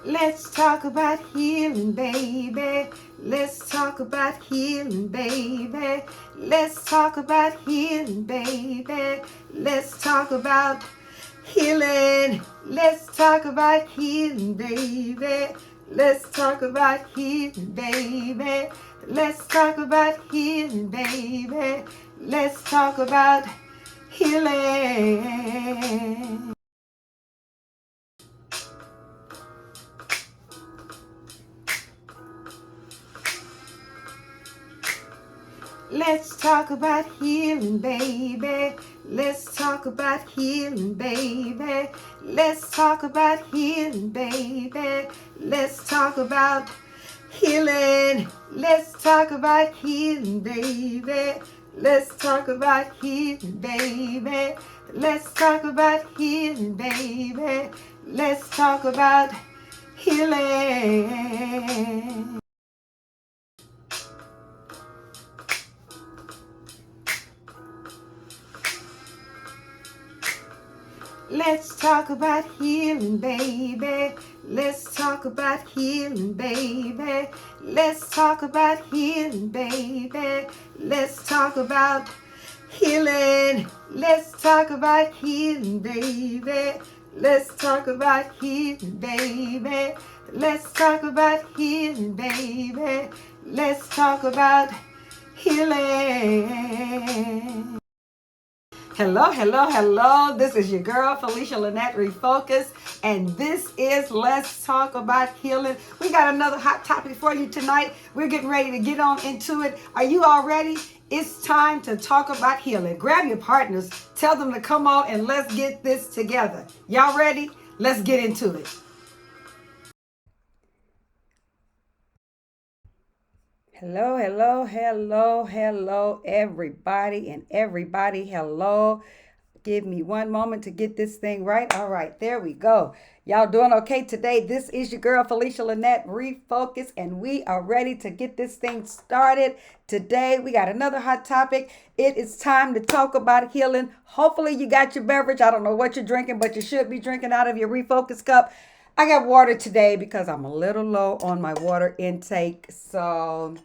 Let's talk about healing, baby. Let's talk about healing, baby. Let's talk about healing, baby. Let's talk about healing. Let's talk about healing, baby. Let's talk about healing, baby. Let's talk about healing, baby. Let's talk about healing. Let's talk about healing, baby. Let's talk about healing, baby. Let's talk about healing, baby. Let's talk about healing. Let's talk about healing, baby. Let's talk about healing, baby. Let's talk about healing, baby. Let's talk about healing. Let's talk about healing, baby. Let's talk about healing, baby. Let's talk about healing, baby. Let's talk about healing. Let's talk about healing, baby. Let's talk about healing, baby. Let's talk about healing, baby. Let's talk about healing. Hello, hello, hello. This is your girl, Felicia Lynette Refocus, and this is Let's Talk About Healing. We got another hot topic for you tonight. We're getting ready to get on into it. Are you all ready? It's time to talk about healing. Grab your partners, tell them to come on, and let's get this together. Y'all ready? Let's get into it. Hello, hello, hello, hello, everybody, and everybody, hello. Give me one moment to get this thing right. All right, there we go. Y'all doing okay today? This is your girl, Felicia Lynette Refocus, and we are ready to get this thing started. Today, we got another hot topic. It is time to talk about healing. Hopefully, you got your beverage. I don't know what you're drinking, but you should be drinking out of your Refocus cup. I got water today because I'm a little low on my water intake. So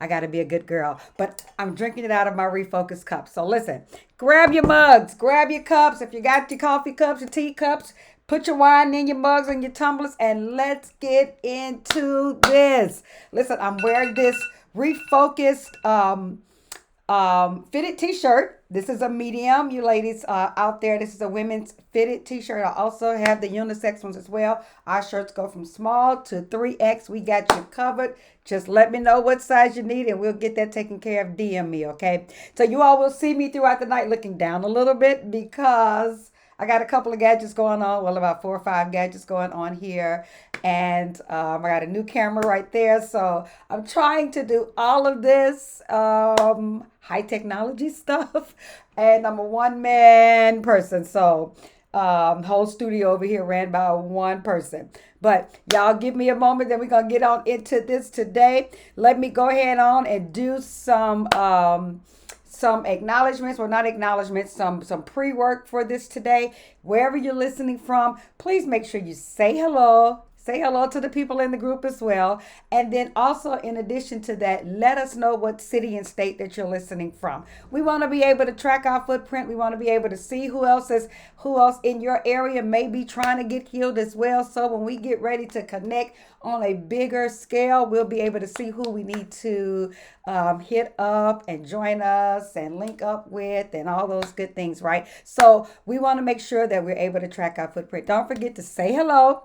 I got to be a good girl. But I'm drinking it out of my Refocus cup. So listen, grab your mugs, grab your cups. If you got your coffee cups, your tea cups, put your wine in your mugs and your tumblers, and let's get into this. Listen, I'm wearing this Refocused fitted t-shirt. This is a medium, you ladies out there. This is a women's fitted t-shirt. I also have the unisex ones as well. Our shirts go from small to 3X. We got you covered. Just let me know what size you need and we'll get that taken care of. DM me, okay? So you all will see me throughout the night looking down a little bit because I got a couple of gadgets going on. Well, about 4 or 5 gadgets going on here. And I got a new camera right there. So I'm trying to do all of this high technology stuff. And I'm a one-man person. So whole studio over here ran by one person. But y'all give me a moment. Then we're going to get on into this today. Let me go ahead on and do some acknowledgments, well, not acknowledgments, some pre-work for this today. Wherever you're listening from, please make sure you say hello. Say hello to the people in the group as well. And then also, in addition to that, let us know what city and state that you're listening from. We want to be able to track our footprint. We want to be able to see who else in your area may be trying to get healed as well. So when we get ready to connect on a bigger scale, we'll be able to see who we need to hit up and join us and link up with and all those good things, right? So we want to make sure that we're able to track our footprint. Don't forget to say hello.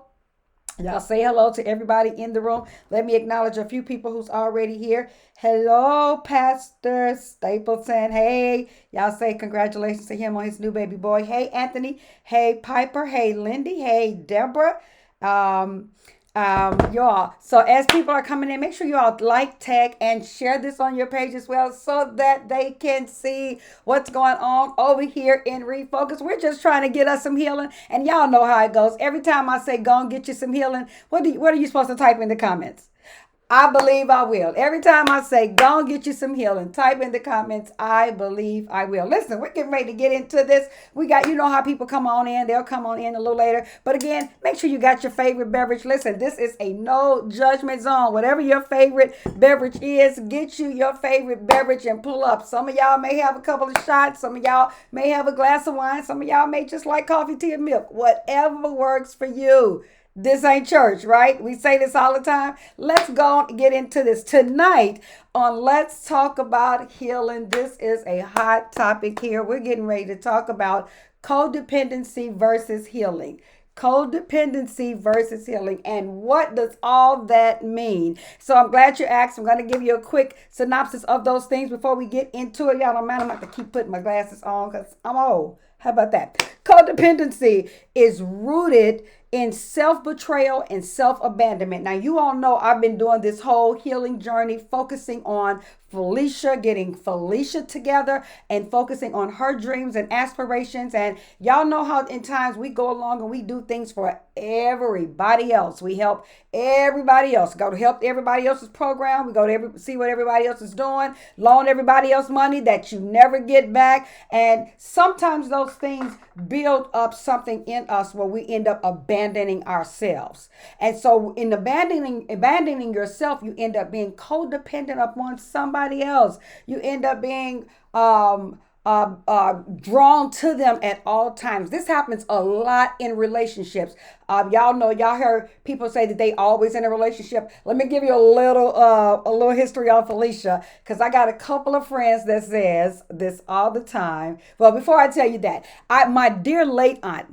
Y'all say hello to everybody in the room. Let me acknowledge a few people who's already here. Hello, Pastor Stapleton. Hey, y'all say congratulations to him on his new baby boy. Hey, Anthony. Hey, Piper. Hey, Lindy. Hey, Deborah. Um, y'all. So as people are coming in, make sure you all like, tag, and share this on your page as well so that they can see what's going on over here in Refocus. We're just trying to get us some healing, and y'all know how it goes. Every time I say go and get you some healing, what are you supposed to type in the comments? I believe I will. Every time I say, go and get you some healing, type in the comments, I believe I will. Listen, we're getting ready to get into this. We got, you know how people come on in. They'll come on in a little later. But again, make sure you got your favorite beverage. Listen, this is a no judgment zone. Whatever your favorite beverage is, get you your favorite beverage and pull up. Some of y'all may have a couple of shots. Some of y'all may have a glass of wine. Some of y'all may just like coffee, tea, and milk. Whatever works for you. This ain't church, right? We say this all the time. Let's go and get into this tonight on Let's Talk About Healing. This is a hot topic here. We're getting ready to talk about codependency versus healing. Codependency versus healing. And what does all that mean? So I'm glad you asked. I'm going to give you a quick synopsis of those things before we get into it. Y'all don't mind. I'm going to have to keep putting my glasses on because I'm old. How about that? Codependency is rooted in self-betrayal and self-abandonment. Now, you all know I've been doing this whole healing journey, focusing on Felicia, getting Felicia together and focusing on her dreams and aspirations. And y'all know how in times we go along and we do things for everybody else. We help everybody else. Go to help everybody else's program. We go to see what everybody else is doing, loan everybody else money that you never get back. And sometimes those things build up something in us where we end up abandoning ourselves. And so in abandoning yourself, you end up being codependent upon somebody else. You end up being drawn to them at all times. This happens a lot in relationships. Y'all know, y'all heard people say that they always in a relationship. Let me give you a little history on Felicia, because I got a couple of friends that says this all the time. Well, before I tell you that, my dear late aunt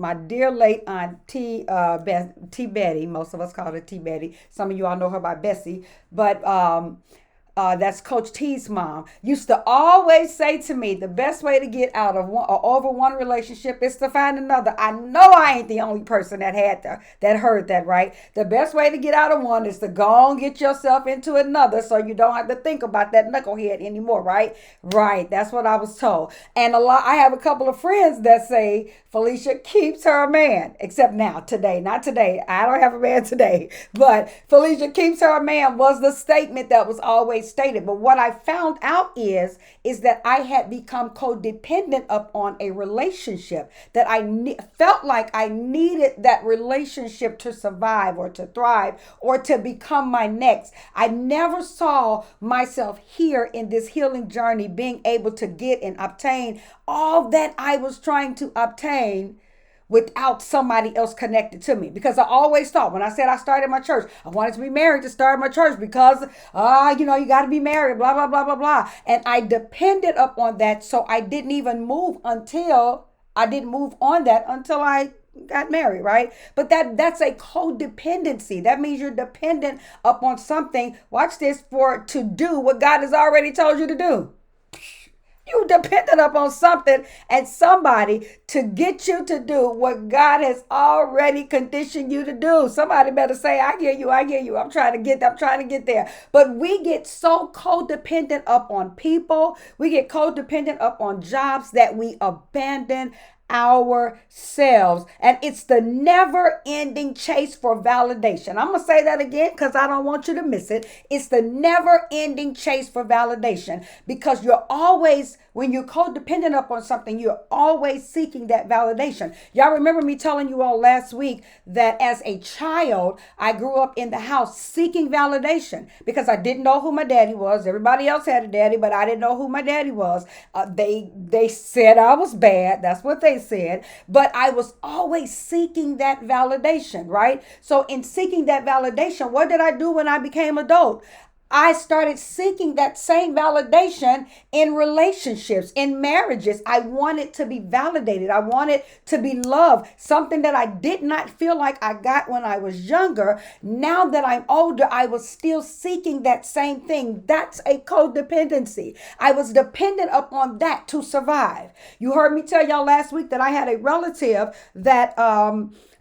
T Betty, most of us call her T Betty. Some of you all know her by Bessie, but that's Coach T's mom, used to always say to me, the best way to get out of one or over one relationship is to find another. I know I ain't the only person that heard that, right? The best way to get out of one is to go and get yourself into another so you don't have to think about that knucklehead anymore, right? Right. That's what I was told. And I have a couple of friends that say Felicia keeps her man, except now, today, not today. I don't have a man today, but Felicia keeps her man was the statement that was always stated. But what I found out is that I had become codependent upon a relationship, that I felt like I needed that relationship to survive or to thrive or to become my next. I never saw myself here in this healing journey being able to get and obtain all that I was trying to obtain without somebody else connected to me. Because I always thought, when I said I started my church, I wanted to be married to start my church because, you got to be married, blah, blah, blah, blah, blah. And I depended upon that. So I didn't even move on that until I got married, right? But that's a codependency. That means you're dependent upon something, watch this, to do what God has already told you to do. You depended upon something and somebody to get you to do what God has already conditioned you to do. Somebody better say, I hear you. I'm trying to get there. But we get so codependent upon people. We get codependent upon jobs that we abandon ourselves. And it's the never ending chase for validation. I'm going to say that again because I don't want you to miss it. It's the never ending chase for validation, because when you're codependent upon something, you're always seeking that validation. Y'all remember me telling you all last week that as a child, I grew up in the house seeking validation because I didn't know who my daddy was. Everybody else had a daddy, but I didn't know who my daddy was. They said I was bad. That's what they said. But I was always seeking that validation, right? So in seeking that validation, what did I do when I became adult? I started seeking that same validation in relationships, in marriages. I wanted to be validated. I wanted to be loved, something that I did not feel like I got when I was younger. Now that I'm older, I was still seeking that same thing. That's a codependency. I was dependent upon that to survive. You heard me tell y'all last week that I had a relative that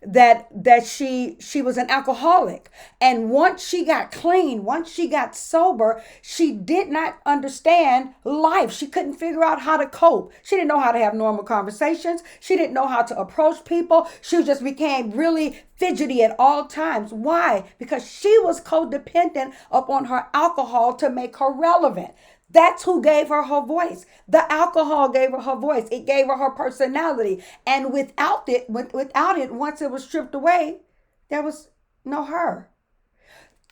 that she was an alcoholic. And once she got clean, once she got sober, she did not understand life. She couldn't figure out how to cope. She didn't know how to have normal conversations. She didn't know how to approach people. She just became really fidgety at all times. Why? Because she was codependent upon her alcohol to make her relevant. That's who gave her her voice. The alcohol gave her her voice. It gave her her personality. And without it, once it was stripped away, there was no her.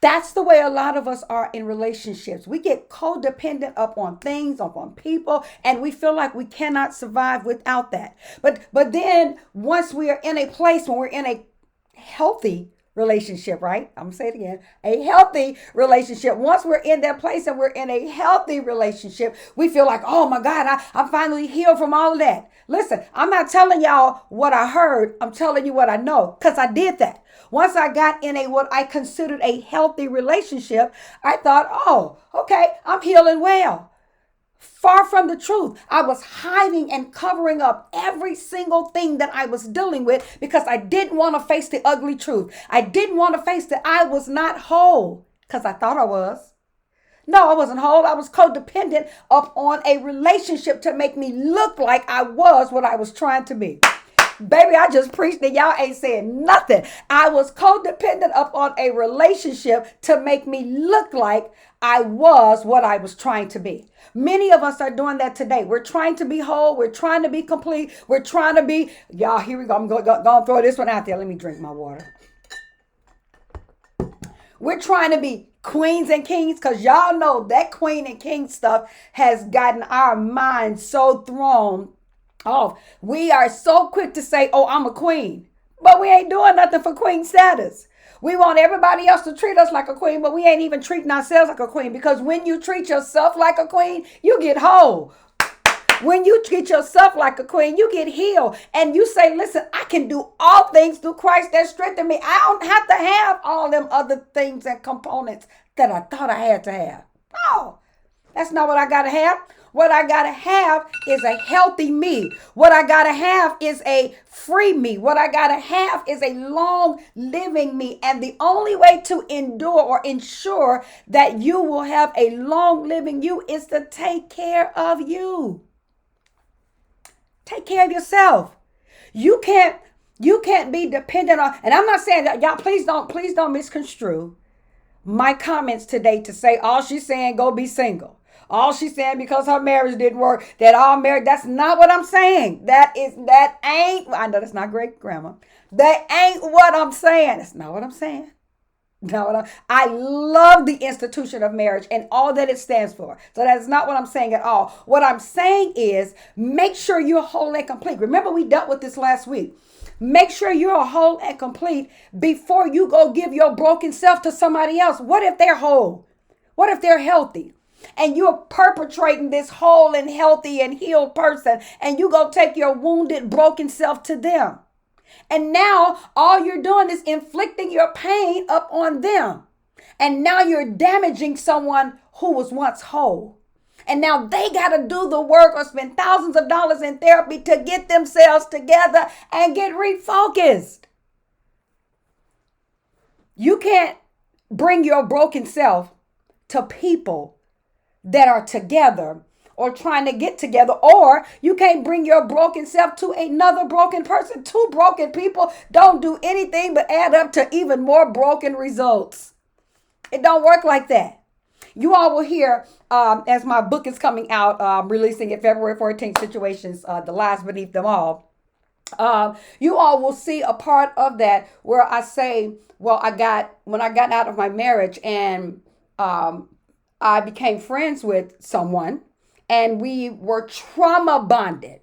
That's the way a lot of us are in relationships. We get codependent upon things, upon people, and we feel like we cannot survive without that. But then once we are in a place when we're in a healthy relationship, right? I'm gonna say it again. A healthy relationship. Once we're in that place and we're in a healthy relationship, we feel like, oh my God, I'm finally healed from all of that. Listen, I'm not telling y'all what I heard. I'm telling you what I know, because I did that. Once I got in what I considered a healthy relationship, I thought, oh, okay, I'm healing well. Far from the truth. I was hiding and covering up every single thing that I was dealing with because I didn't want to face the ugly truth. I didn't want to face that I was not whole because I thought I was. No, I wasn't whole. I was codependent upon a relationship to make me look like I was what I was trying to be. Baby, I just preached and y'all ain't saying nothing. I was codependent upon a relationship to make me look like I was what I was trying to be. Many of us are doing that today. We're trying to be whole. We're trying to be complete. We're trying to be, y'all, here we go. I'm going to throw this one out there. Let me drink my water. We're trying to be queens and kings because y'all know that queen and king stuff has gotten our minds so thrown off. We are so quick to say, oh, I'm a queen, but we ain't doing nothing for queen status. We want everybody else to treat us like a queen, but we ain't even treating ourselves like a queen, because when you treat yourself like a queen, you get whole. When you treat yourself like a queen, you get healed. And you say, listen, I can do all things through Christ that strengthen me. I don't have to have all them other things and components that I thought I had to have. No, that's not what I got to have. What I got to have is a healthy me. What I got to have is a free me. What I got to have is a long living me. And the only way to endure or ensure that you will have a long living you is to take care of you. Take care of yourself. You can't be dependent on, and I'm not saying that, y'all, please don't misconstrue my comments today to say all she's saying, go be single. All she's saying because her marriage didn't work, that all married. That's not what I'm saying. That ain't, I know that's not great grammar. That ain't what I'm saying. That's not what I'm saying. No, I love the institution of marriage and all that it stands for. So that's not what I'm saying at all. What I'm saying is make sure you're whole and complete. Remember, we dealt with this last week. Make sure you're whole and complete before you go give your broken self to somebody else. What if they're whole? What if they're healthy? And you're perpetrating this whole and healthy and healed person, and you go take your wounded, broken self to them. And now all you're doing is inflicting your pain up on them. And now you're damaging someone who was once whole. And now they got to do the work or spend thousands of dollars in therapy to get themselves together and get refocused. You can't bring your broken self to people that are together or trying to get together, or you can't bring your broken self to another broken person. Two broken people don't do anything but add up to even more broken results. It don't work like that. You all will hear, as my book is coming out, releasing it February 14th, Situations, The Lies Beneath Them All. You all will see a part of that where I say, well, when I got out of my marriage and I became friends with someone, and we were trauma bonded.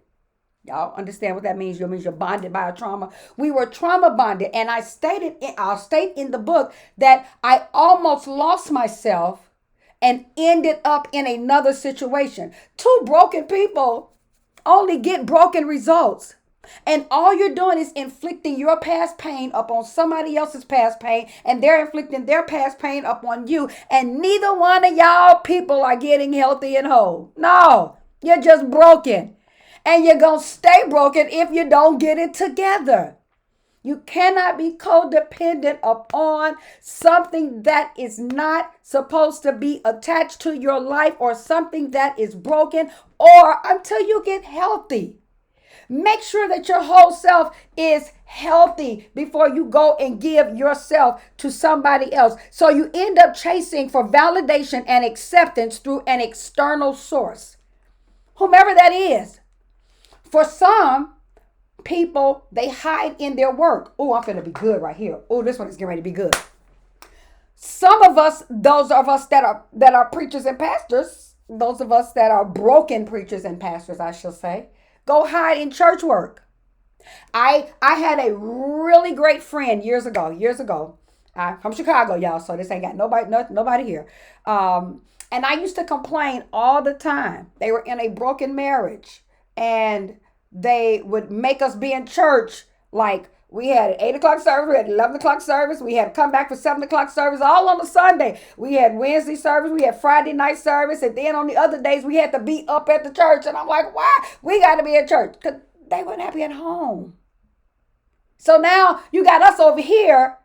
Y'all understand what that means? It means you're bonded by a trauma. We were trauma bonded. And I'll state in the book that I almost lost myself and ended up in another situation. Two broken people only get broken results. And all you're doing is inflicting your past pain upon somebody else's past pain, and they're inflicting their past pain upon you. And neither one of y'all people are getting healthy and whole. No, you're just broken. And you're going to stay broken if you don't get it together. You cannot be codependent upon something that is not supposed to be attached to your life, or something that is broken, or until you get healthy. Make sure that your whole self is healthy before you go and give yourself to somebody else. So you end up chasing for validation and acceptance through an external source, whomever that is. For some people, they hide in their work. Oh, I'm gonna be good right here. Oh, this one is getting ready to be good. Some of us, those of us that are preachers and pastors, those of us that are broken preachers and pastors, I shall say, go hide in church work. I had a really great friend years ago. I'm from Chicago, y'all, so this ain't got nobody here. And I used to complain all the time. They were in a broken marriage, and they would make us be in church. Like, we had an 8 o'clock service, we had 11 o'clock service, we had to come back for 7 o'clock service, all on a Sunday. We had Wednesday service, we had Friday night service, and then on the other days we had to be up at the church. And I'm like, why? We got to be at church. Because they weren't happy at home. So now you got us over here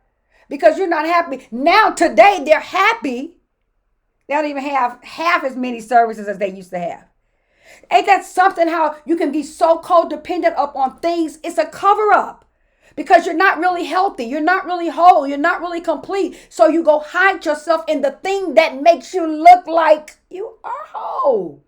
because you're not happy. Now today they're happy. They don't even have half as many services as they used to have. Ain't that something, how you can be so codependent upon things? It's a cover up because you're not really healthy. You're not really whole. You're not really complete. So you go hide yourself in the thing that makes you look like you are whole.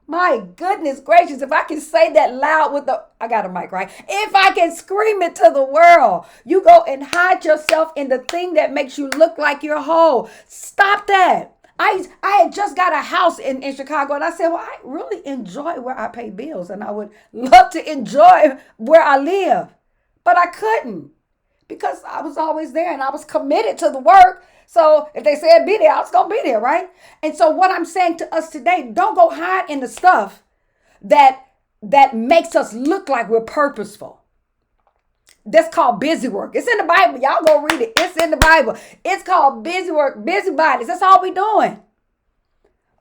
My goodness gracious, if I can say that loud I got a mic, right? If I can scream it to the world, you go and hide yourself in the thing that makes you look like you're whole. Stop that. I had just got a house in Chicago, and I said, well, I really enjoy where I pay bills, and I would love to enjoy where I live. But I couldn't because I was always there, and I was committed to the work. So if they said be there, I was going to be there, right? And so what I'm saying to us today, don't go hide in the stuff that makes us look like we're purposeful. That's called busy work. It's in the Bible. Y'all go read it. It's in the Bible. It's called busy work, busybodies. That's all we doing.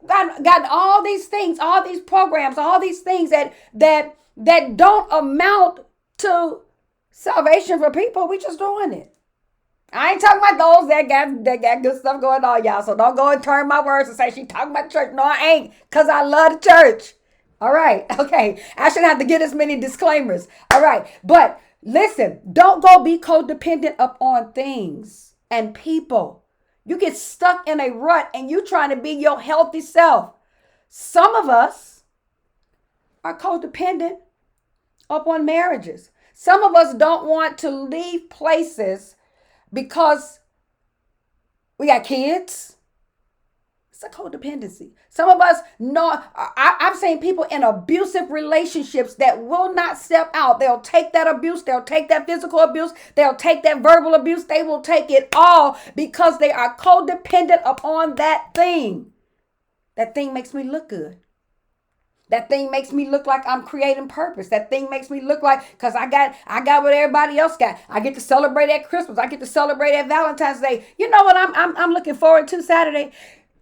Got all these things, all these programs, all these things that don't amount to salvation for people. We just doing it. I ain't talking about those that got good stuff going on, y'all. So don't go and turn my words and say she talking about the church. No, I ain't, because I love the church. All right. Okay. I shouldn't have to get as many disclaimers. All right. But listen, don't go be codependent upon things and people. You get stuck in a rut and you trying to be your healthy self. Some of us are codependent upon marriages. Some of us don't want to leave places because we got kids. It's a codependency. Some of us know, I've seen people in abusive relationships that will not step out. They'll take that abuse. They'll take that physical abuse. They'll take that verbal abuse. They will take it all because they are codependent upon that thing. That thing makes me look good. That thing makes me look like I'm creating purpose. That thing makes me look like, because I got what everybody else got. I get to celebrate at Christmas. I get to celebrate at Valentine's Day. You know what I'm looking forward to Saturday?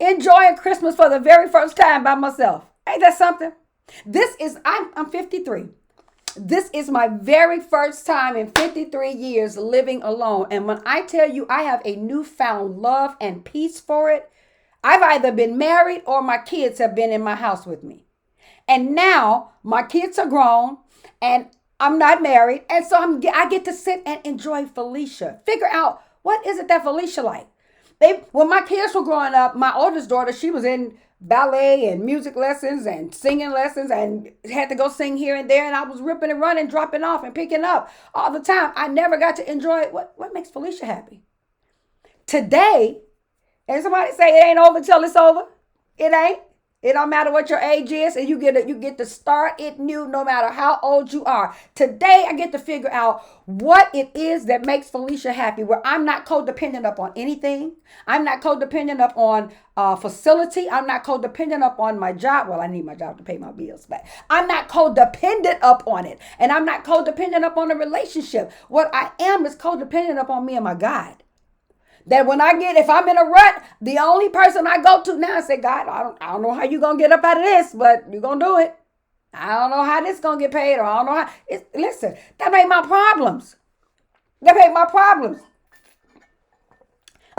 Enjoying Christmas for the very first time by myself. Ain't that something? I'm 53. This is my very first time in 53 years living alone. And when I tell you I have a newfound love and peace for it, I've either been married or my kids have been in my house with me. And now my kids are grown and I'm not married. And so I get to sit and enjoy Felicia. Figure out, what is it that Felicia like? When my kids were growing up, my oldest daughter, she was in ballet and music lessons and singing lessons and had to go sing here and there. And I was ripping and running, dropping off and picking up all the time. I never got to enjoy it. What makes Felicia happy? Today, and somebody say it ain't over till it's over. It ain't. It don't matter what your age is, and you get to start it new no matter how old you are. Today, I get to figure out what it is that makes Felicia happy, where I'm not codependent upon anything. I'm not codependent upon facility. I'm not codependent upon my job. Well, I need my job to pay my bills, but I'm not codependent upon it. And I'm not codependent upon a relationship. What I am is codependent upon me and my God. That if I'm in a rut, the only person I go to now and say, God, I don't know how you're going to get up out of this, but you're going to do it. I don't know how this is going to get paid, or I don't know how. Listen, that ain't my problems. That ain't my problems.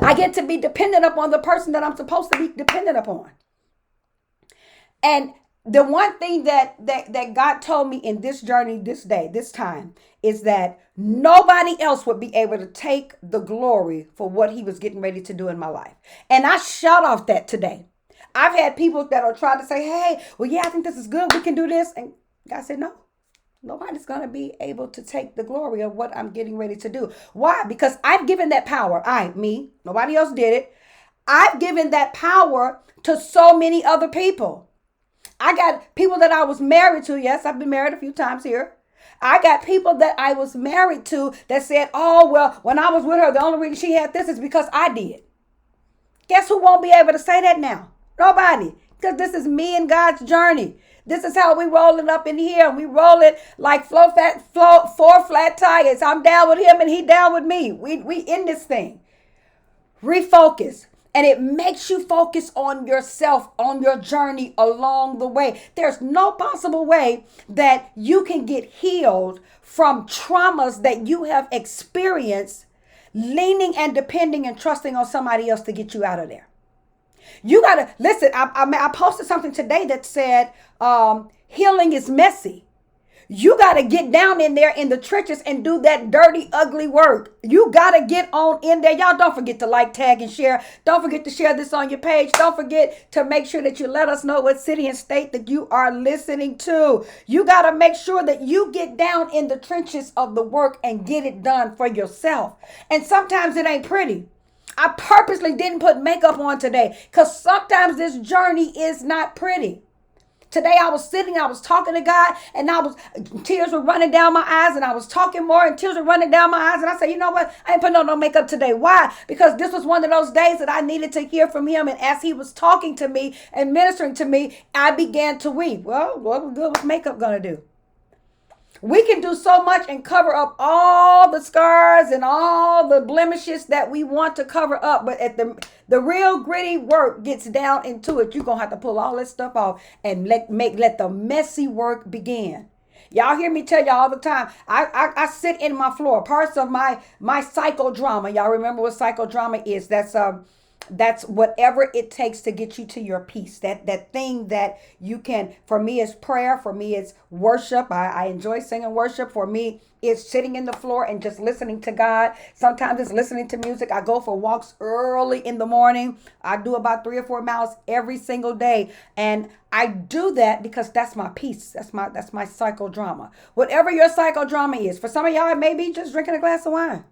I get to be dependent upon the person that I'm supposed to be dependent upon. And the one thing that God told me in this journey, this day, this time, is that nobody else would be able to take the glory for what he was getting ready to do in my life. And I shout off that today. I've had people that are trying to say, hey, well, yeah, I think this is good. We can do this. And God said, no. Nobody's going to be able to take the glory of what I'm getting ready to do. Why? Because I've given that power. Me, nobody else did it. I've given that power to so many other people. I got people that I was married to. Yes, I've been married a few times here. I got people that I was married to that said, oh, well, when I was with her, the only reason she had this is because I did. Guess who won't be able to say that now? Nobody. Because this is me and God's journey. This is how we roll it up in here. We roll it like four flat tires. I'm down with him and he down with me. We in this thing. Refocus. And it makes you focus on yourself, on your journey along the way. There's no possible way that you can get healed from traumas that you have experienced, leaning and depending and trusting on somebody else to get you out of there. You got to listen. I posted something today that said healing is messy. You got to get down in there in the trenches and do that dirty, ugly work. You got to get on in there. Y'all don't forget to like, tag, and share. Don't forget to share this on your page. Don't forget to make sure that you let us know what city and state that you are listening to. You got to make sure that you get down in the trenches of the work and get it done for yourself. And sometimes it ain't pretty. I purposely didn't put makeup on today because sometimes this journey is not pretty. Today I was sitting, I was talking to God, and tears were running down my eyes, and I was talking more, and tears were running down my eyes, and I said, you know what? I ain't putting on no makeup today. Why? Because this was one of those days that I needed to hear from him, and as he was talking to me and ministering to me, I began to weep. Well, what good was makeup going to do? We can do so much and cover up all the scars and all the blemishes that we want to cover up. But at the real gritty work gets down into it, you're going to have to pull all this stuff off and let the messy work begin. Y'all hear me tell y'all all the time. I sit in my floor. Parts of my psychodrama. Y'all remember what psychodrama is? That's whatever it takes to get you to your peace. That thing that you can, for me, it's prayer. For me, it's worship. I enjoy singing worship. For me, it's sitting in the floor and just listening to God. Sometimes it's listening to music. I go for walks early in the morning. I do about 3 or 4 miles every single day. And I do that because that's my peace. That's my psychodrama. Whatever your psychodrama is. For some of y'all, it may be just drinking a glass of wine.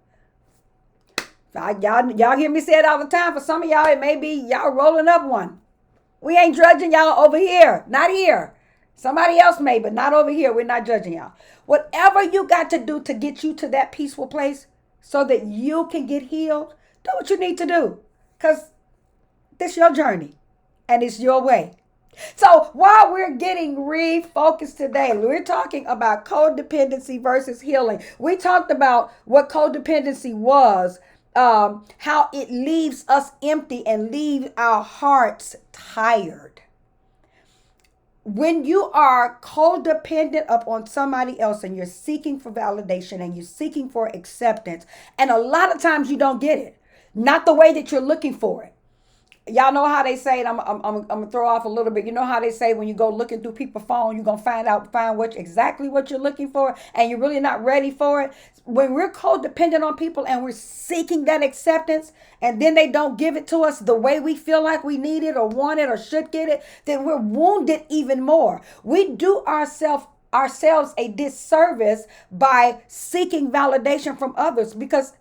Y'all hear me say it all the time. For some of y'all, it may be y'all rolling up one. We ain't judging y'all over here. Not here. Somebody else may, but not over here. We're not judging y'all. Whatever you got to do to get you to that peaceful place so that you can get healed, do what you need to do. Because this is your journey and it's your way. So while we're getting refocused today, we're talking about codependency versus healing. We talked about what codependency was. How it leaves us empty and leaves our hearts tired. When you are codependent upon somebody else and you're seeking for validation and you're seeking for acceptance, and a lot of times you don't get it, not the way that you're looking for it. Y'all know how they say it. I'm gonna throw off a little bit. You know how they say when you go looking through people's phone, you're gonna find exactly what you're looking for, and you're really not ready for it. When we're codependent on people and we're seeking that acceptance, and then they don't give it to us the way we feel like we need it or want it or should get it, then we're wounded even more. We do ourselves a disservice by seeking validation from others, because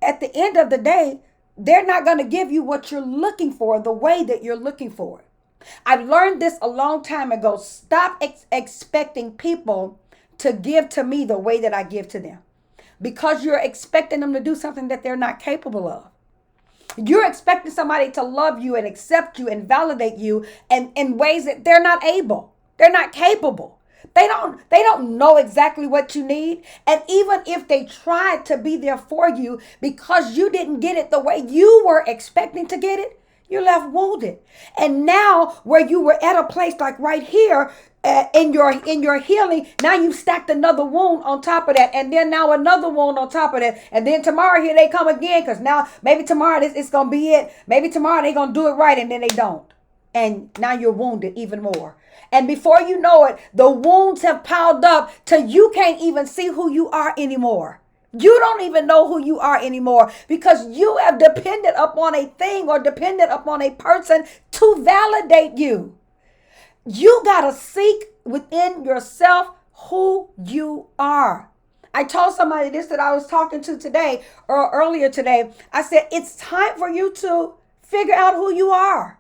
at the end of the day, they're not going to give you what you're looking for the way that you're looking for it. I learned this a long time ago. Stop expecting people to give to me the way that I give to them, because you're expecting them to do something that they're not capable of. You're expecting somebody to love you and accept you and validate you in ways that they're not able. They're not capable. They don't know exactly what you need. And even if they tried to be there for you, because you didn't get it the way you were expecting to get it, you're left wounded. And now where you were at a place like right here, in your healing, now you stacked another wound on top of that, and then now another wound on top of that, and then tomorrow here they come again, because now maybe tomorrow it's gonna be it. Maybe tomorrow they gonna do it right, and then they don't, and now you're wounded even more. And before you know it, the wounds have piled up till you can't even see who you are anymore. You don't even know who you are anymore because you have depended upon a thing or depended upon a person to validate you. You got to seek within yourself who you are. I told somebody this that I was talking to today or earlier today. I said, it's time for you to figure out who you are.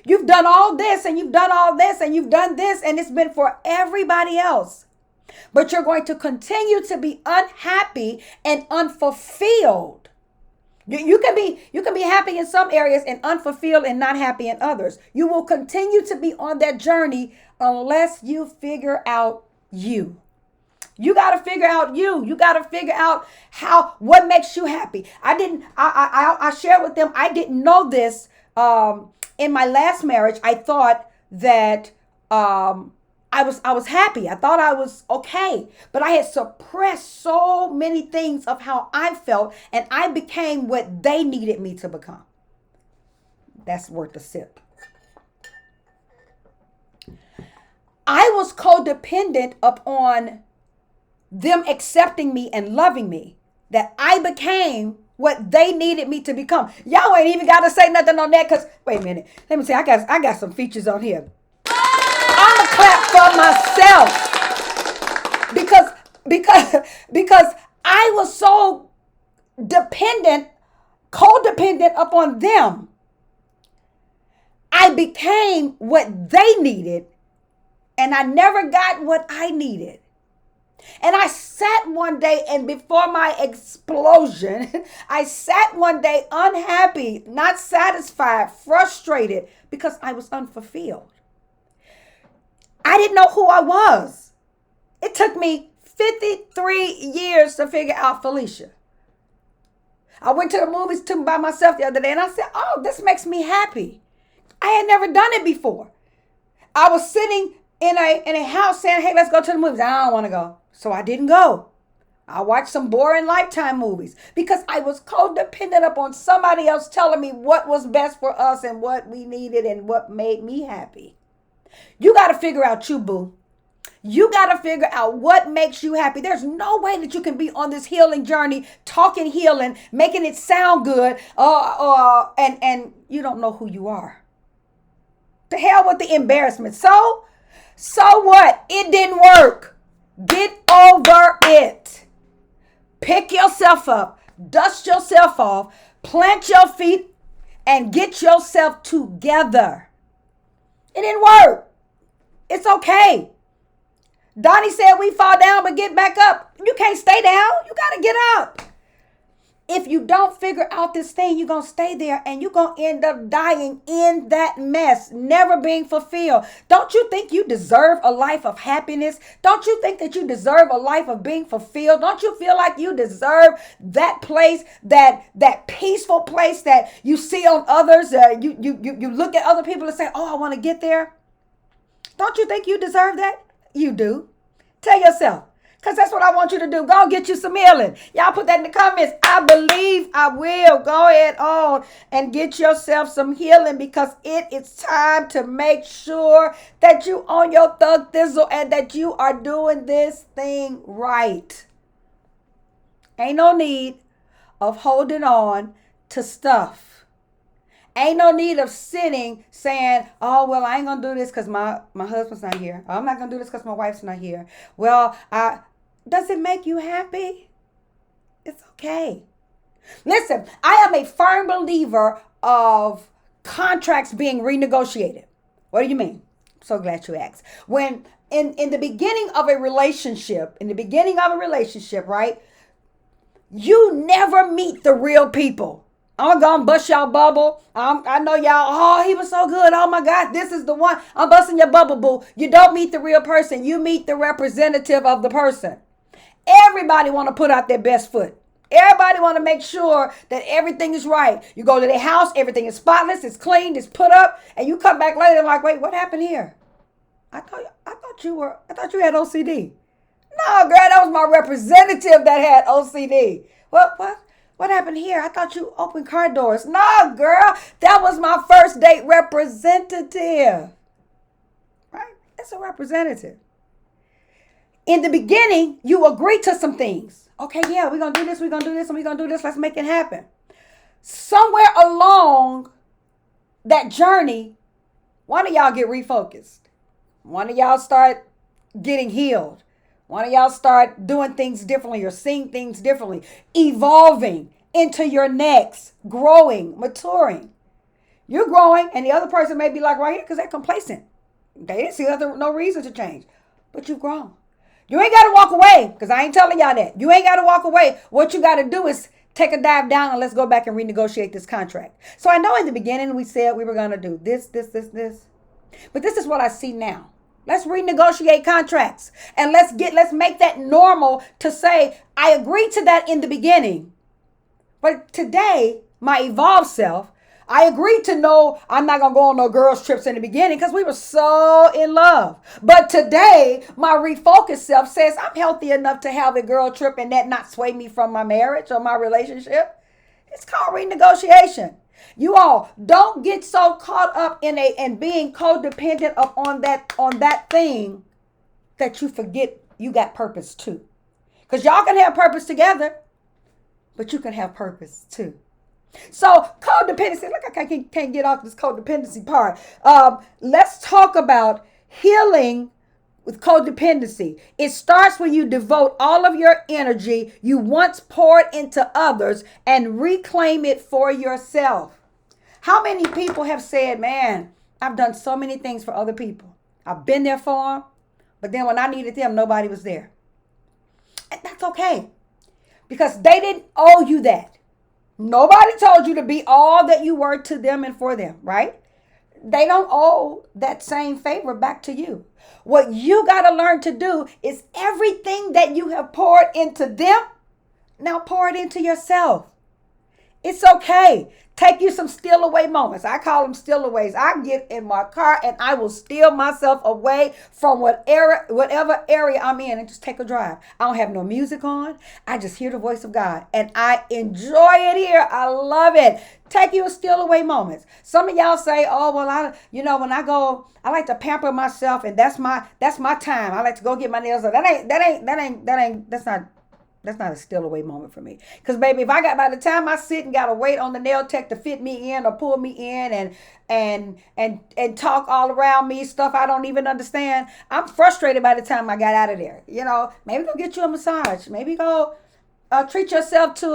You've done all this and you've done all this and you've done this, and it's been for everybody else. But you're going to continue to be unhappy and unfulfilled. You can be happy in some areas and unfulfilled and not happy in others. You will continue to be on that journey unless you figure out you. You got to figure out you. You got to figure out what makes you happy. I shared with them, I didn't know this. In my last marriage, I thought that I was happy. I thought I was okay, but I had suppressed so many things of how I felt, and I became what they needed me to become. That's worth a sip. I was codependent upon them accepting me and loving me, that I became what they needed me to become. Y'all ain't even got to say nothing on that, because, wait a minute. Let me see. I got some features on here. I'm going to clap for myself because I was so codependent upon them. I became what they needed, and I never got what I needed. And I sat one day, and before my explosion, I sat one day unhappy, not satisfied, frustrated, because I was unfulfilled. I didn't know who I was. It took me 53 years to figure out Felicia. I went to the movies by myself the other day, and I said, oh, this makes me happy. I had never done it before. I was sitting in a house saying, hey, let's go to the movies. I don't want to go. So I didn't go. I watched some boring Lifetime movies because I was codependent upon somebody else telling me what was best for us and what we needed and what made me happy. You got to figure out you, boo. You got to figure out what makes you happy. There's no way that you can be on this healing journey, talking healing, making it sound good, and you don't know who you are. To hell with the embarrassment. So what? It didn't work. Get over it. Pick yourself up, dust yourself off, plant your feet, and get yourself together. It didn't work. It's okay. Donnie said we fall down but get back up. You can't stay down. You got to get up. If you don't figure out this thing, you're going to stay there and you're going to end up dying in that mess, never being fulfilled. Don't you think you deserve a life of happiness? Don't you think that you deserve a life of being fulfilled? Don't you feel like you deserve that place, that peaceful place that you see on others? You look at other people and say, oh, I want to get there. Don't you think you deserve that? You do. Tell yourself. Because that's what I want you to do. Go get you some healing. Y'all put that in the comments. I believe I will. Go ahead on and get yourself some healing, because it is time to make sure that you on your thug thistle and that you are doing this thing right. Ain't no need of holding on to stuff. Ain't no need of sitting saying, oh, well, I ain't going to do this because my husband's not here. I'm not going to do this because my wife's not here. Well, does it make you happy? It's okay. Listen, I am a firm believer of contracts being renegotiated. What do you mean? I'm so glad you asked. When in the beginning of a relationship, right, you never meet the real people. I'm going to bust y'all bubble. I know y'all, oh, he was so good. Oh, my God, this is the one. I'm busting your bubble, boo. You don't meet the real person. You meet the representative of the person. Everybody want to put out their best foot. Everybody want to make sure that everything is right. You go to their house, everything is spotless, it's clean, it's put up, and you come back later and like, wait, what happened here? I thought I thought you had OCD. No, girl, that was my representative that had OCD. What happened here? I thought you opened car doors. No, girl, that was my first date representative. Right? It's a representative. In the beginning, you agree to some things. Okay, yeah, we're going to do this, and we're going to do this. Let's make it happen. Somewhere along that journey, one of y'all get refocused. One of y'all start getting healed. One of y'all start doing things differently or seeing things differently, evolving into your next, growing, maturing. You're growing, and the other person may be like right here because they're complacent. They didn't see no reason to change, but you've grown. You ain't got to walk away, because I ain't telling y'all that. You ain't got to walk away. What you got to do is take a dive down and let's go back and renegotiate this contract. So I know in the beginning we said we were going to do this. But this is what I see now. Let's renegotiate contracts and let's make that normal to say, I agreed to that in the beginning. But today, my evolved self, I agreed to know I'm not going to go on no girls trips in the beginning because we were so in love. But today, my refocused self says I'm healthy enough to have a girl trip and that not sway me from my marriage or my relationship. It's called renegotiation. You all don't get so caught up in being codependent on that thing that you forget you got purpose too. Because y'all can have purpose together, but you can have purpose too. So codependency, look, I can't get off this codependency part. Let's talk about healing with codependency. It starts when you devote all of your energy you once poured into others and reclaim it for yourself. How many people have said, man, I've done so many things for other people. I've been there for them, but then when I needed them, nobody was there. And that's okay, because they didn't owe you that. Nobody told you to be all that you were to them and for them, right? They don't owe that same favor back to you. What you got to learn to do is everything that you have poured into them, now pour it into yourself. It's okay. Take you some steal away moments. I call them steal aways. I get in my car and I will steal myself away from whatever area I'm in and just take a drive. I don't have no music on. I just hear the voice of God and I enjoy it here. I love it. Take you a steal away moments. Some of y'all say, oh, well, when I go, I like to pamper myself and that's my time. I like to go get my nails done. That's not a steal away moment for me. Because, baby, by the time I sit and got to wait on the nail tech to fit me in or pull me in and talk all around me, stuff I don't even understand, I'm frustrated by the time I got out of there. Maybe go get you a massage. Maybe go treat yourself to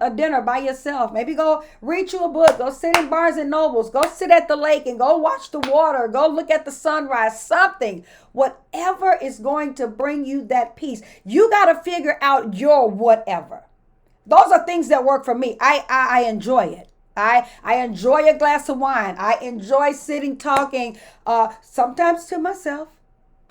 a dinner by yourself. Maybe go read you a book. Go sit in Barnes and Nobles. Go sit at the lake and go watch the water. Go look at the sunrise. Something. Whatever is going to bring you that peace. You got to figure out your whatever. Those are things that work for me. I enjoy it. I enjoy a glass of wine. I enjoy sitting talking sometimes to myself.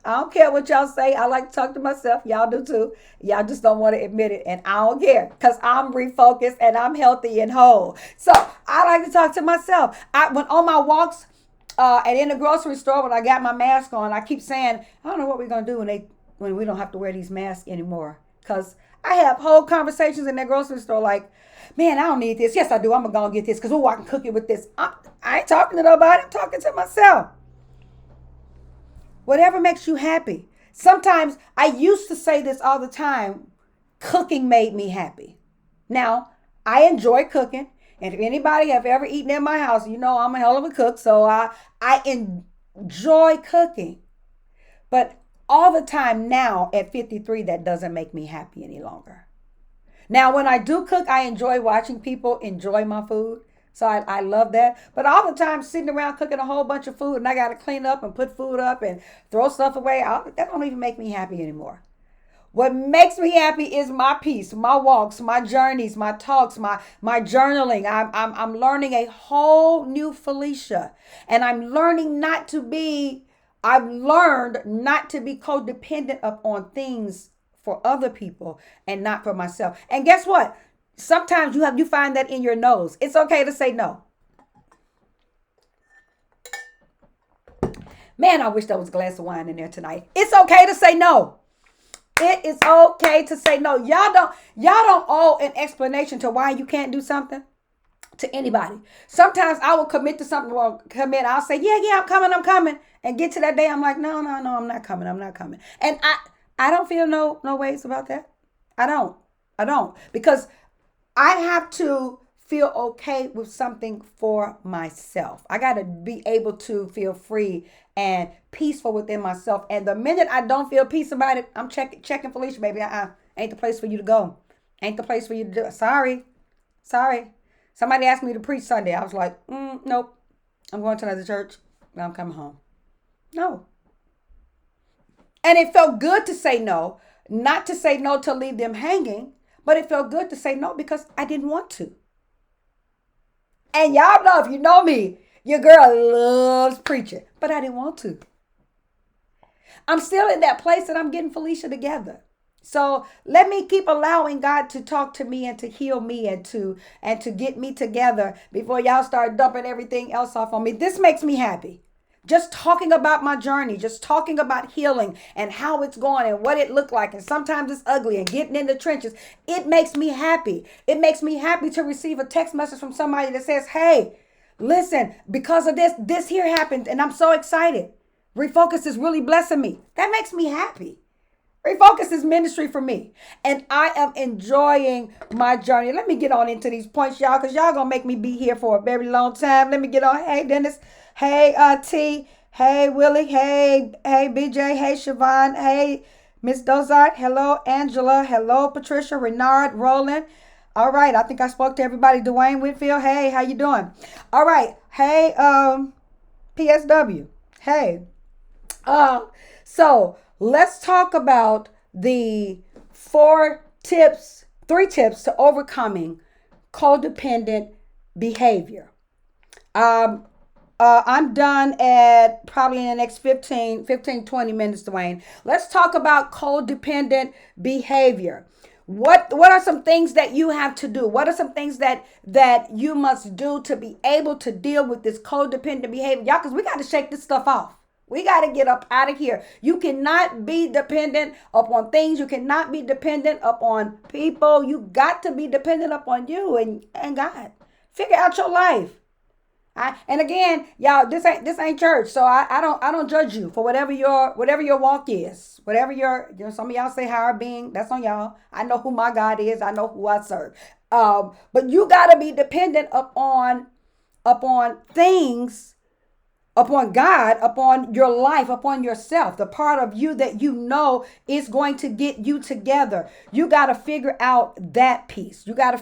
I don't care what y'all say. I like to talk to myself. Y'all do too. Y'all just don't want to admit it. And I don't care because I'm refocused and I'm healthy and whole. So I like to talk to myself. When on my walks and in the grocery store, when I got my mask on, I keep saying, I don't know what we're going to do when we don't have to wear these masks anymore. Because I have whole conversations in that grocery store like, man, I don't need this. Yes, I do. I'm going to go and get this because I can cook it with this. I ain't talking to nobody. I'm talking to myself. Whatever makes you happy. Sometimes I used to say this all the time. Cooking made me happy. Now, I enjoy cooking. And if anybody have ever eaten in my house, you know I'm a hell of a cook. So I enjoy cooking. But all the time now at 53, that doesn't make me happy any longer. Now, when I do cook, I enjoy watching people enjoy my food. So I love that. But all the time sitting around cooking a whole bunch of food and I got to clean up and put food up and throw stuff away, that don't even make me happy anymore. What makes me happy is my peace, my walks, my journeys, my talks, my journaling. I'm learning a whole new Felicia. And I've learned not to be codependent upon things for other people and not for myself. And guess what? Sometimes you find that in your nose. It's okay to say no. Man, I wish there was a glass of wine in there tonight. It's okay to say no. It is okay to say no. Y'all don't owe an explanation to why you can't do something to anybody. Sometimes I will commit to something. I'll say, yeah, I'm coming. And get to that day, I'm like, no, I'm not coming. And I don't feel no ways about that. I don't. Because I have to feel okay with something for myself. I got to be able to feel free and peaceful within myself. And the minute I don't feel peace about it, I'm checking Felicia, baby. Ain't the place for you to go. Ain't the place for you to do it. Sorry. Somebody asked me to preach Sunday. I was like, nope. I'm going to another church. I'm coming home. No. And it felt good to say no. Not to say no to leave them hanging, but it felt good to say no because I didn't want to. And y'all know, if you know me, your girl loves preaching, but I didn't want to. I'm still in that place that I'm getting Felicia together. So let me keep allowing God to talk to me and to heal me and to get me together before y'all start dumping everything else off on me. This makes me happy. Just talking about my journey, just talking about healing and how it's going and what it looked like. And sometimes it's ugly and getting in the trenches. It makes me happy. It makes me happy to receive a text message from somebody that says, hey, listen, because of this here happened and I'm so excited. Refocus is really blessing me. That makes me happy. Refocus is ministry for me. And I am enjoying my journey. Let me get on into these points, y'all, because y'all going to make me be here for a very long time. Let me get on. Hey, Dennis. Hey, T. Hey, Willie. Hey, BJ. Hey, Siobhan. Hey, Miss Dozart. Hello, Angela. Hello, Patricia, Renard, Roland. All right. I think I spoke to everybody. Dwayne Whitfield. Hey, how you doing? All right. Hey, PSW. Hey. So let's talk about the 3 tips to overcoming codependent behavior. I'm done at probably in the next 15, 20 minutes, Dwayne. Let's talk about codependent behavior. What are some things that you have to do? What are some things that you must do to be able to deal with this codependent behavior? Y'all, because we got to shake this stuff off. We got to get up out of here. You cannot be dependent upon things. You cannot be dependent upon people. You got to be dependent upon you and God. Figure out your life. And again, y'all, this ain't church, so I don't judge you for whatever your walk is, whatever some of y'all say higher being. That's on y'all. I know who my God is. I know who I serve. But you gotta be dependent upon things, upon God, upon your life, upon yourself, the part of you that you know is going to get you together. You got to figure out that piece. So one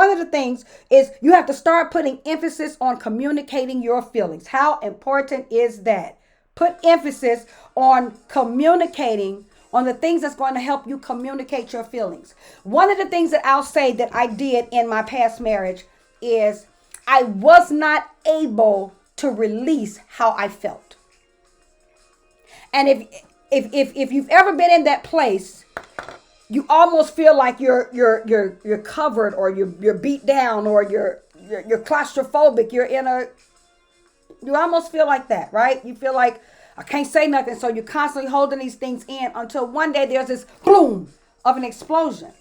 of the things is you have to start putting emphasis on communicating your feelings. How important is that? Put emphasis on communicating on the things that's going to help you communicate your feelings. One of the things that I'll say that I did in my past marriage is I was not able to release how I felt. And if you've ever been in that place, you almost feel like you're covered, or you're beat down, or you're claustrophobic. You almost feel like that, right? You feel like I can't say nothing, so you're constantly holding these things in until one day there's this boom of an explosion.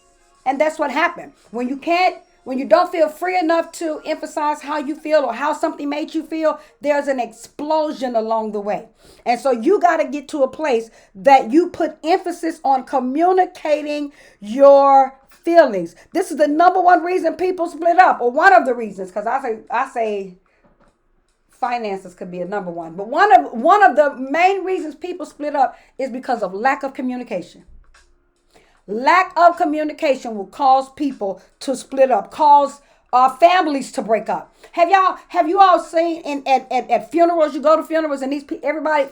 And that's what happened. When you don't feel free enough to emphasize how you feel or how something made you feel, there's an explosion along the way. And so you got to get to a place that you put emphasis on communicating your feelings. This is the number one reason people split up, or one of the reasons, because I say finances could be a number one. But one of the main reasons people split up is because of lack of communication. Lack of communication will cause people to split up, cause families to break up. Have you all seen at funerals? You go to funerals and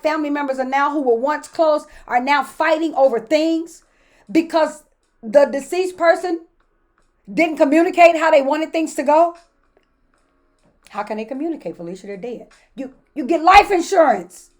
family members are now, who were once close, are now fighting over things because the deceased person didn't communicate how they wanted things to go. How can they communicate, Felicia? They're dead. You get life insurance.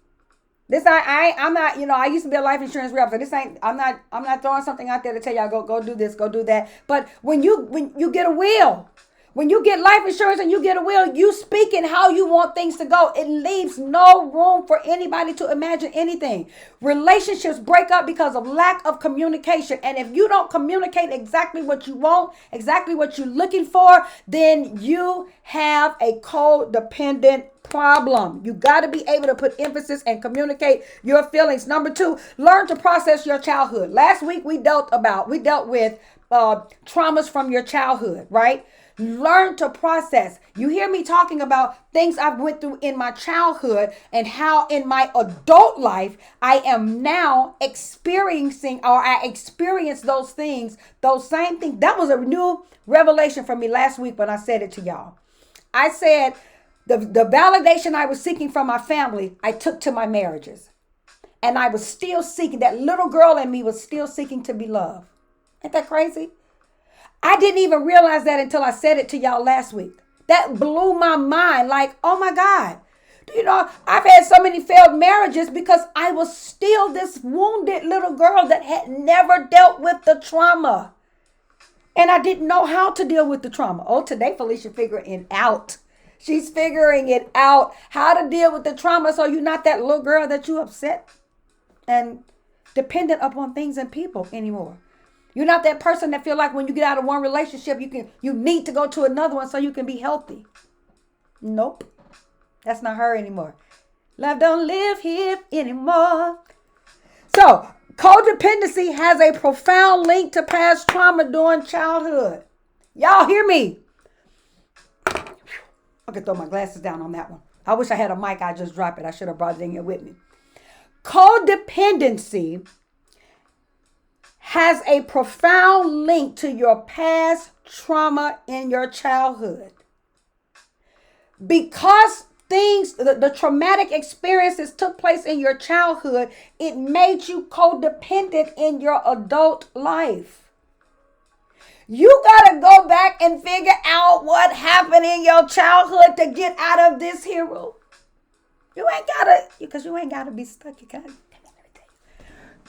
This I'm not, I used to be a life insurance rep, so I'm not throwing something out there to tell y'all go do this, go do that. But when you get a will, When you get life insurance and you get a will, you speaking how you want things to go. It leaves no room for anybody to imagine anything. Relationships break up because of lack of communication. And if you don't communicate exactly what you want, exactly what you're looking for, then you have a codependent problem. You got to be able to put emphasis and communicate your feelings. Number 2, learn to process your childhood. Last week we dealt with traumas from your childhood, right? Learn to process. You hear me talking about things I went through in my childhood and how in my adult life I am now experiencing, or I experienced those things, those same things. That was a new revelation for me last week when I said it to y'all. I said the validation I was seeking from my family, I took to my marriages. And I was still seeking, that little girl in me was still seeking to be loved. Ain't that crazy? I didn't even realize that until I said it to y'all last week. That blew my mind. Like, oh my God. You know, I've had so many failed marriages because I was still this wounded little girl that had never dealt with the trauma. And I didn't know how to deal with the trauma. Oh, today Felicia figuring it out. She's figuring it out, how to deal with the trauma so you're not that little girl that you upset and dependent upon things and people anymore. You're not that person that feel like when you get out of one relationship, you need to go to another one so you can be healthy. Nope. That's not her anymore. Love don't live here anymore. So, codependency has a profound link to past trauma during childhood. Y'all hear me? I could throw my glasses down on that one. I wish I had a mic. I just dropped it. I should have brought it in here with me. Codependency has a profound link to your past trauma in your childhood. Because the traumatic experiences took place in your childhood, it made you codependent in your adult life. You got to go back and figure out what happened in your childhood to get out of this hero. You ain't got to be stuck.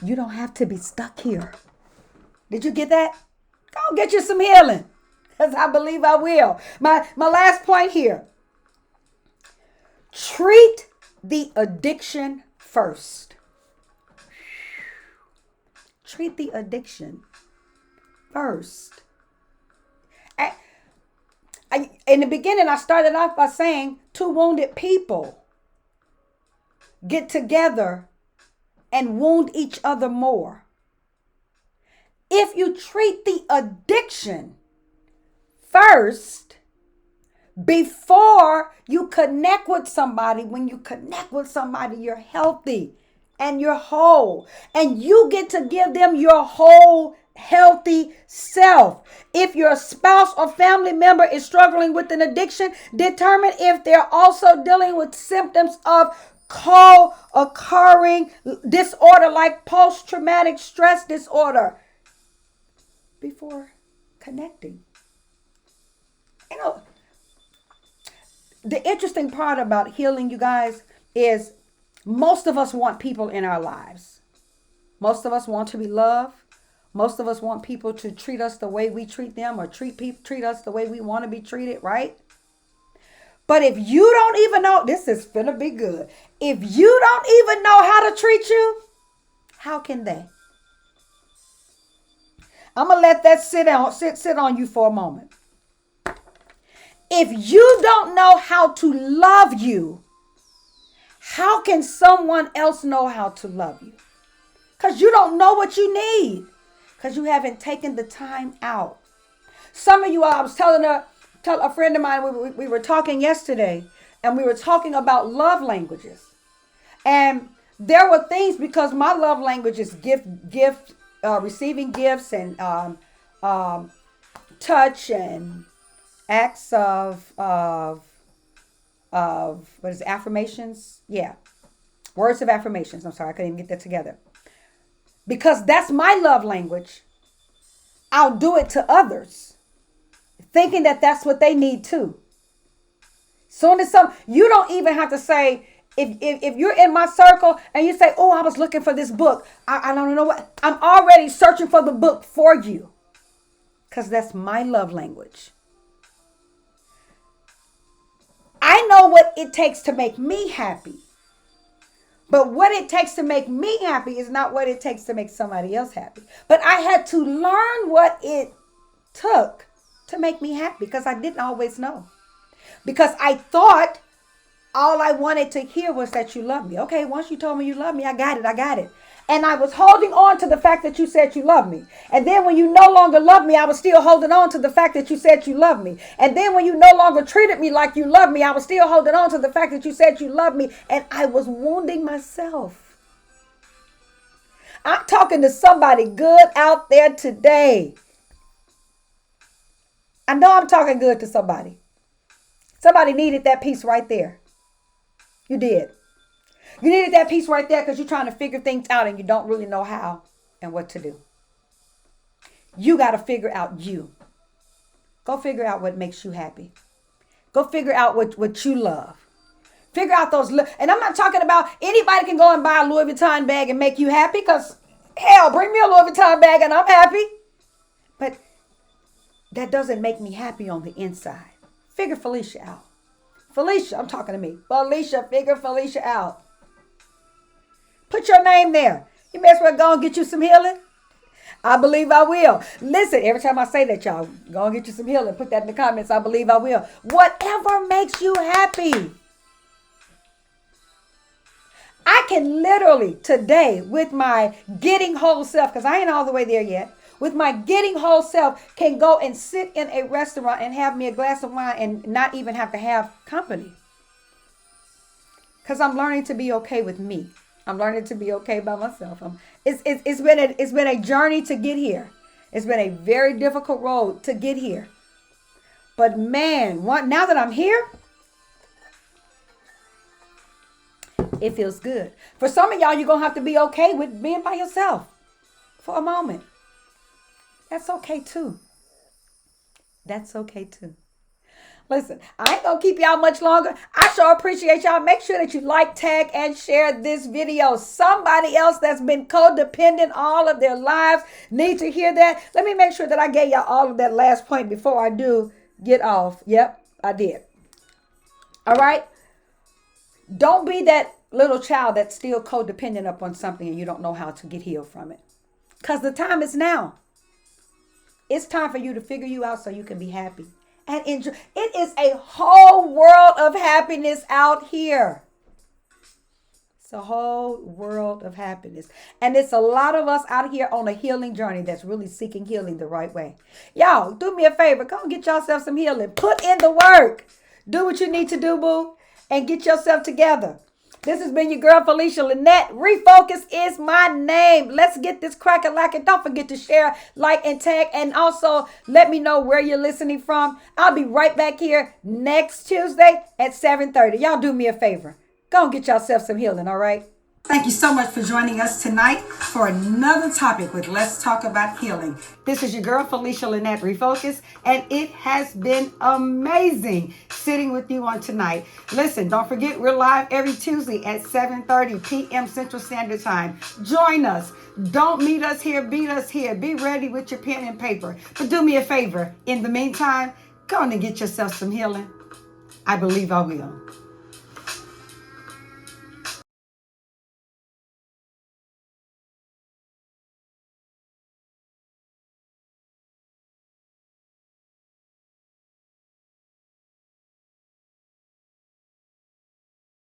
You don't have to be stuck here. Did you get that? Go get you some healing, because I believe I will. My last point here. Treat the addiction first. Treat the addiction first. In the beginning, I started off by saying 2 wounded people get together and wound each other more. If you treat the addiction first, before you connect with somebody, when you connect with somebody, you're healthy and you're whole. And you get to give them your whole healthy self. If your spouse or family member is struggling with an addiction, determine if they're also dealing with symptoms of co-occurring disorder like post-traumatic stress disorder before connecting. You know, the interesting part about healing, you guys, is most of us want people in our lives. Most of us want to be loved. Most of us want people to treat us the way we treat them, or treat us the way we want to be treated, right? But if you don't even know, this is finna be good. If you don't even know how to treat you, how can they? I'm going to let that sit on you for a moment. If you don't know how to love you, how can someone else know how to love you? Because you don't know what you need. Because you haven't taken the time out. Some of you, I was telling a friend of mine, we were talking yesterday, and we were talking about love languages. And there were things, because my love language is receiving gifts and touch and acts of what is it, affirmations? Yeah. Words of affirmations. I'm sorry, I couldn't even get that together. Because that's my love language, I'll do it to others, thinking that that's what they need too. Soon as you don't even have to say, if you're in my circle and you say, oh, I was looking for this book, I don't know what, I'm already searching for the book for you, because that's my love language. I know what it takes to make me happy. But what it takes to make me happy is not what it takes to make somebody else happy. But I had to learn what it took to make me happy because I didn't always know. Because I thought all I wanted to hear was that you love me. Okay, once you told me you love me, I got it. And I was holding on to the fact that you said you love me. And then when you no longer love me, I was still holding on to the fact that you said you love me. And then when you no longer treated me like you love me, I was still holding on to the fact that you said you love me. And I was wounding myself. I'm talking to somebody good out there today. I know I'm talking good to somebody. Somebody needed that piece right there. You did. You needed that piece right there because you're trying to figure things out and you don't really know how and what to do. You got to figure out you. Go figure out what makes you happy. Go figure out what you love. Figure out those. And I'm not talking about anybody can go and buy a Louis Vuitton bag and make you happy because, hell, bring me a Louis Vuitton bag and I'm happy. But that doesn't make me happy on the inside. Figure Felicia out. Felicia, I'm talking to me. Felicia, figure Felicia out. Put your name there. You may as well go and get you some healing. I believe I will. Listen, every time I say that, y'all, go and get you some healing. Put that in the comments. I believe I will. Whatever makes you happy. I can literally today with my getting whole self, because I ain't all the way there yet, with my getting whole self can go and sit in a restaurant and have me a glass of wine and not even have to have company. Because I'm learning to be okay with me. I'm learning to be okay by myself. It's been a journey to get here. It's been a very difficult road to get here. But man, now that I'm here, it feels good. For some of y'all, you're going to have to be okay with being by yourself for a moment. That's okay too. That's okay too. Listen, I ain't going to keep y'all much longer. I sure appreciate y'all. Make sure that you like, tag, and share this video. Somebody else that's been codependent all of their lives need to hear that. Let me make sure that I gave y'all all of that last point before I do get off. Yep, I did. All right? Don't be that little child that's still codependent upon something and you don't know how to get healed from it. Because the time is now. It's time for you to figure you out so you can be happy. And enjoy. It is a whole world of happiness out here. It's a whole world of happiness. And it's a lot of us out here on a healing journey that's really seeking healing the right way. Y'all, do me a favor. Go and get yourself some healing. Put in the work. Do what you need to do, boo. And get yourself together. This has been your girl, Felicia Lynette. Refocus is my name. Let's get this crack-a-lackin'. Don't forget to share, like, and tag. And also, let me know where you're listening from. I'll be right back here next Tuesday at 7:30. Y'all do me a favor. Go and get yourself some healing, all right? Thank you so much for joining us tonight for another topic with Let's Talk About Healing. This is your girl, Felicia Lynette Refocus, and it has been amazing sitting with you on tonight. Listen, don't forget, we're live every Tuesday at 7:30 p.m. Central Standard Time. Join us. Don't meet us here, beat us here. Be ready with your pen and paper. But do me a favor. In the meantime, go on and get yourself some healing. I believe I will.